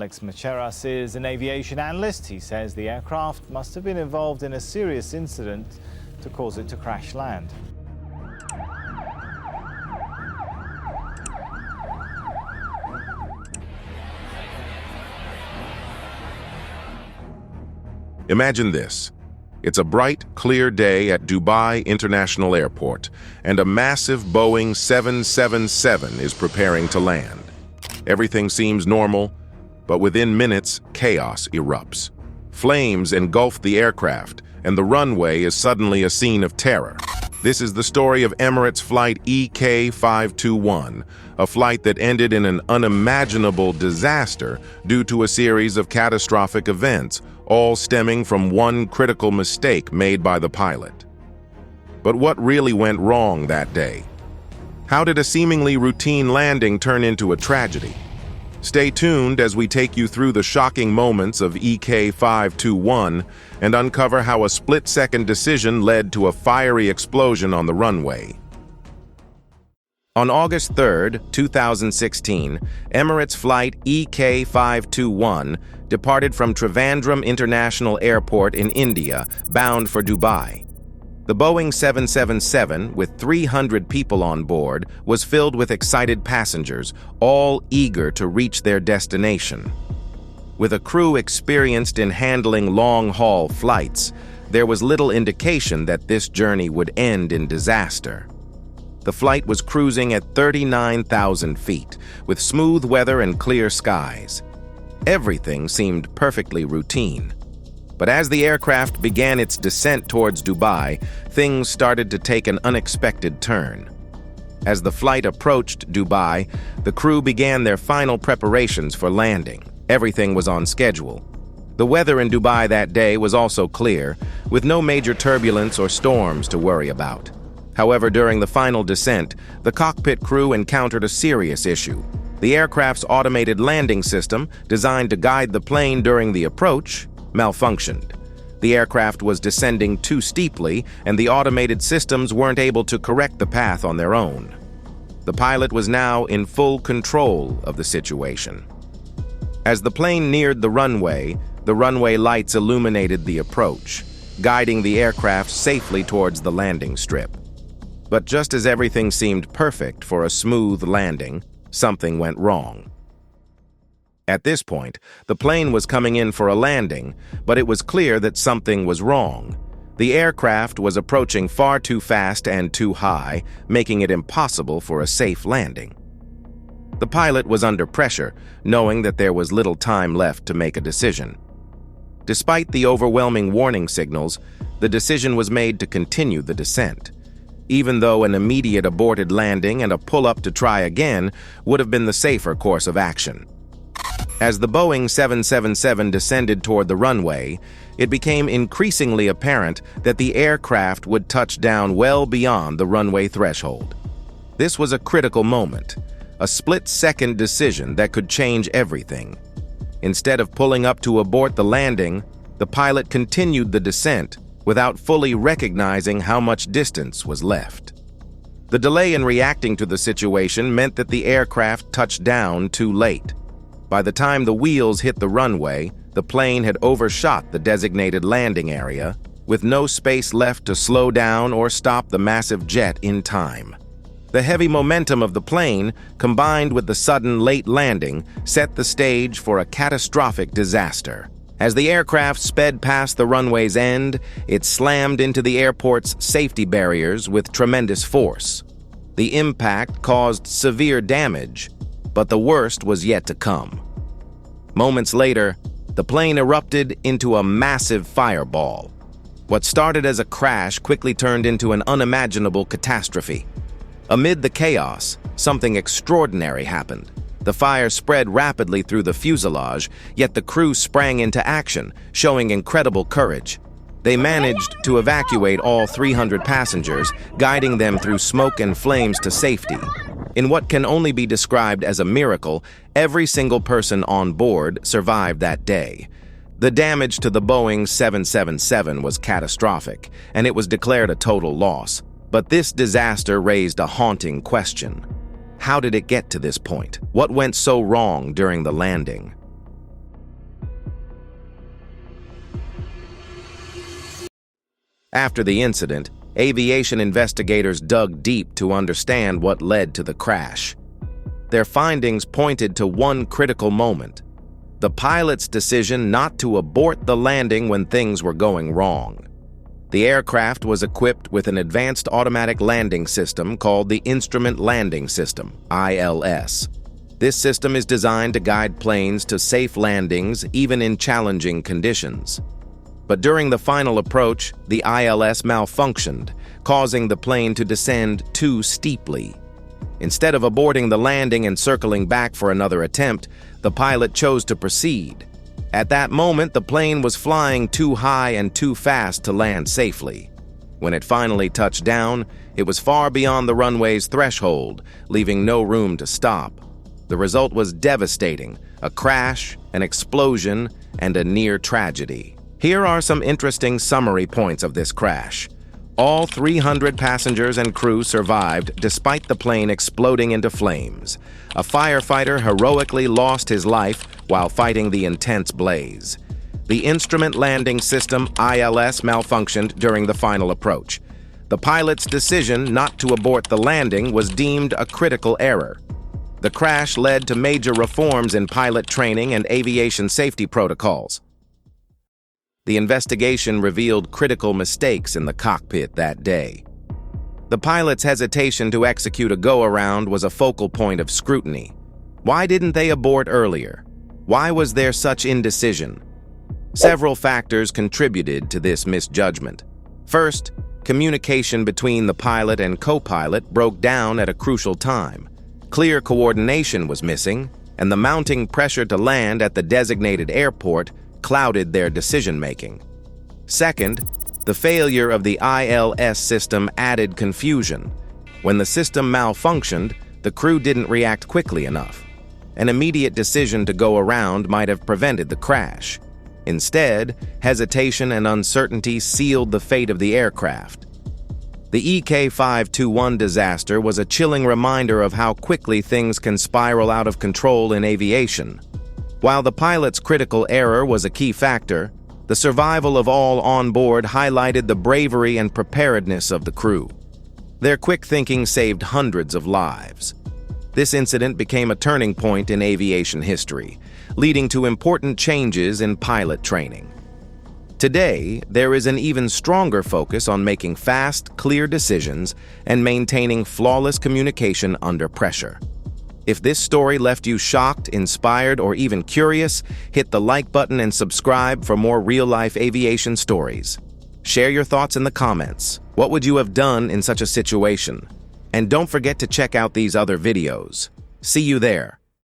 Miraculous is an aviation analyst. He says the aircraft must have been involved in a serious incident to cause it to crash land. Imagine this. It's a bright, clear day at Dubai International Airport, and a massive Boeing 777 is preparing to land. Everything seems normal, but within minutes, chaos erupts. Flames engulf the aircraft, and the runway is suddenly a scene of terror. This is the story of Emirates Flight EK521, a flight that ended in an unimaginable disaster due to a series of catastrophic events, all stemming from one critical mistake made by the pilot. But what really went wrong that day? How did a seemingly routine landing turn into a tragedy? Stay tuned as we take you through the shocking moments of EK521 and uncover how a split-second decision led to a fiery explosion on the runway. On August 3, 2016, Emirates Flight EK521 departed from Trivandrum International Airport in India, bound for Dubai. The Boeing 777, with 300 people on board, was filled with excited passengers, all eager to reach their destination. With a crew experienced in handling long-haul flights, there was little indication that this journey would end in disaster. The flight was cruising at 39,000 feet, with smooth weather and clear skies. Everything seemed perfectly routine. But as the aircraft began its descent towards Dubai, things started to take an unexpected turn. As the flight approached Dubai, the crew began their final preparations for landing. Everything was on schedule. The weather in Dubai that day was also clear, with no major turbulence or storms to worry about. However, during the final descent, the cockpit crew encountered a serious issue. The aircraft's automated landing system, designed to guide the plane during the approach, malfunctioned. The aircraft was descending too steeply, and the automated systems weren't able to correct the path on their own. The pilot was now in full control of the situation. As the plane neared the runway lights illuminated the approach, guiding the aircraft safely towards the landing strip. But just as everything seemed perfect for a smooth landing, something went wrong. At this point, the plane was coming in for a landing, but it was clear that something was wrong. The aircraft was approaching far too fast and too high, making it impossible for a safe landing. The pilot was under pressure, knowing that there was little time left to make a decision. Despite the overwhelming warning signals, the decision was made to continue the descent, even though an immediate aborted landing and a pull-up to try again would have been the safer course of action. As the Boeing 777 descended toward the runway, it became increasingly apparent that the aircraft would touch down well beyond the runway threshold. This was a critical moment, a split-second decision that could change everything. Instead of pulling up to abort the landing, the pilot continued the descent without fully recognizing how much distance was left. The delay in reacting to the situation meant that the aircraft touched down too late. By the time the wheels hit the runway, the plane had overshot the designated landing area, with no space left to slow down or stop the massive jet in time. The heavy momentum of the plane, combined with the sudden late landing, set the stage for a catastrophic disaster. As the aircraft sped past the runway's end, it slammed into the airport's safety barriers with tremendous force. The impact caused severe damage, but the worst was yet to come. Moments later, the plane erupted into a massive fireball. What started as a crash quickly turned into an unimaginable catastrophe. Amid the chaos, something extraordinary happened. The fire spread rapidly through the fuselage, yet the crew sprang into action, showing incredible courage. They managed to evacuate all 300 passengers, guiding them through smoke and flames to safety. In what can only be described as a miracle, every single person on board survived that day. The damage to the Boeing 777 was catastrophic, and it was declared a total loss. But this disaster raised a haunting question. How did it get to this point? What went so wrong during the landing? After the incident, aviation investigators dug deep to understand what led to the crash. Their findings pointed to one critical moment: the pilot's decision not to abort the landing when things were going wrong. The aircraft was equipped with an advanced automatic landing system called the Instrument Landing System, ILS. This system is designed to guide planes to safe landings even in challenging conditions. But during the final approach, the ILS malfunctioned, causing the plane to descend too steeply. Instead of aborting the landing and circling back for another attempt, the pilot chose to proceed. At that moment, the plane was flying too high and too fast to land safely. When it finally touched down, it was far beyond the runway's threshold, leaving no room to stop. The result was devastating: a crash, an explosion, and a near tragedy. Here are some interesting summary points of this crash. All 300 passengers and crew survived despite the plane exploding into flames. A firefighter heroically lost his life while fighting the intense blaze. The Instrument Landing System, ILS, malfunctioned during the final approach. The pilot's decision not to abort the landing was deemed a critical error. The crash led to major reforms in pilot training and aviation safety protocols. The investigation revealed critical mistakes in the cockpit that day. The pilot's hesitation to execute a go-around was a focal point of scrutiny. Why didn't they abort earlier? Why was there such indecision? Several factors contributed to this misjudgment. First, communication between the pilot and co-pilot broke down at a crucial time. Clear coordination was missing, and the mounting pressure to land at the designated airport clouded their decision-making. Second, the failure of the ILS system added confusion. When the system malfunctioned, the crew didn't react quickly enough. An immediate decision to go around might have prevented the crash. Instead, hesitation and uncertainty sealed the fate of the aircraft. The EK521 disaster was a chilling reminder of how quickly things can spiral out of control in aviation. While the pilot's critical error was a key factor, the survival of all on board highlighted the bravery and preparedness of the crew. Their quick thinking saved hundreds of lives. This incident became a turning point in aviation history, leading to important changes in pilot training. Today, there is an even stronger focus on making fast, clear decisions and maintaining flawless communication under pressure. If this story left you shocked, inspired, or even curious, hit the like button and subscribe for more real-life aviation stories. Share your thoughts in the comments. What would you have done in such a situation? And don't forget to check out these other videos. See you there.